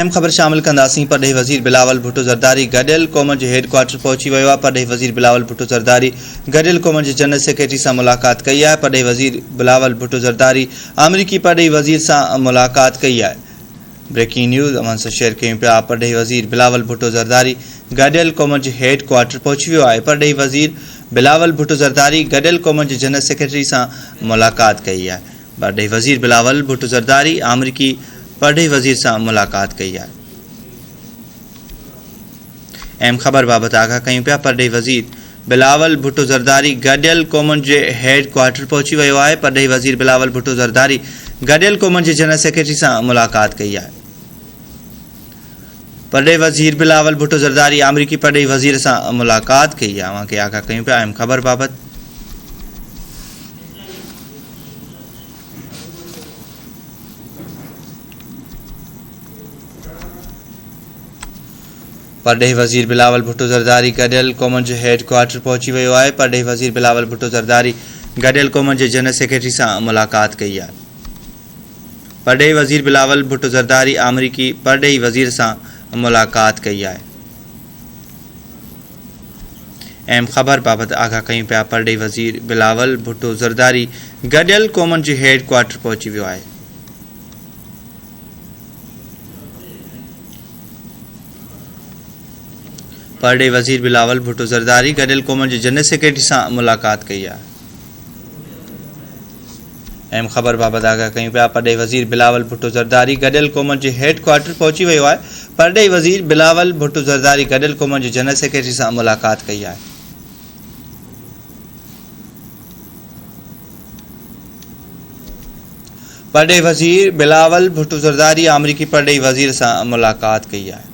अहम ख़बर शामिल कंदासीं। परॾेही वज़ीर बिलावल भुट्टो ज़रदारी गडियल क़ौमनि जे हेडक्वार्टर पहुची वियो आहे। परॾेही वज़ीर बिलावल भुट्टो ज़रदारी गडियल क़ौमनि जे जनरल सेक्रेटरी सां मुलाक़ात कई आहे। परॾेही वज़ीर बिलावल भुट्टो ज़रदारी अमरीकी परॾेही वज़ीर सां मुलाक़ात कई आहे। ब्रेकिंग न्यूज़ अवां सां शेयर कयूं पिया। परॾेही वज़ीर बिलावल भुट्टो ज़रदारी गडियल क़ौमनि जे हेडक्वार्टर पहुची वियो आहे। परॾेही वज़ीर बिलावल भुट्टो ज़रदारी गडियल क़ौमनि जे जनरल सेक्रेटरी सां मुलाक़ात कई आहे। परॾेही वज़ीर बिलावल भुट्टो ज़रदारी अमरीकी परॾेही वज़ीर सां मुलाक़ात कई आहे। अहम ख़बर बाबति आगाह कयूं पिया। परॾेही वज़ीर बिलावल भुट्टो ज़रदारी गडियल क़ौमनि जे हेडक्वार्टर पहुची वियो आहे। परॾेही वज़ीर बिलावल भुट्टो ज़रदारी गडियल क़ौमनि जे जनरल सेक्रेटरी सां मुलाक़ात कई आहे। परॾेही वज़ीर बिलावल भुट्टो ज़रदारी अमरीकी परॾेही वज़ीर सां मुलाक़ात कई आहे। अवां खे आगाह कयूं पिया अहम ख़बर बाबति। परॾेही वज़ीर बिलावल भुट्टो ज़रदारी गडियल क़ौमनि जे हेडक्वार्टर पहुची वियो आहे। परॾेही वज़ीर बिलावल भुट्टो ज़रदारी गडियल क़ौमनि जे जनरल सेक्रेटरी सां मुलाक़ात कई आहे। परॾेही वज़ीर बिलावल भुट्टो ज़रदारी अमरीकी परॾेही वज़ीर सां मुलाक़ात कई आहे। अहम ख़बर बाबति आगाह कयूं पिया। परॾेही वज़ीर बिलावल भुट्टो ज़रदारी गडियल क़ौमनि जे हेडक्वार्टर पहुची वियो आहे। परॾेही वज़ीर बिलावल भुट्टो ज़रदारी गडियल क़ौमनि जे जनरल सेक्रेटरी सां मुलाक़ात कई आहे। अहम ख़बर बाबति आगाह कयूं पिया। परॾेही वज़ीर बिलावल भुट्टो ज़रदारी गडियल क़ौमनि जे हेडक्वार्टर पहुची वियो आहे। परॾेही वज़ीर बिलावल भुट्टो ज़रदारी गडियल क़ौमनि जे जनरल सेक्रेटरी सां मुलाक़ात कई आहे। परॾेही वज़ीर बिलावल भुट्टो ज़रदारी अमरीकी परॾेही वज़ीर सां मुलाक़ात कई आहे।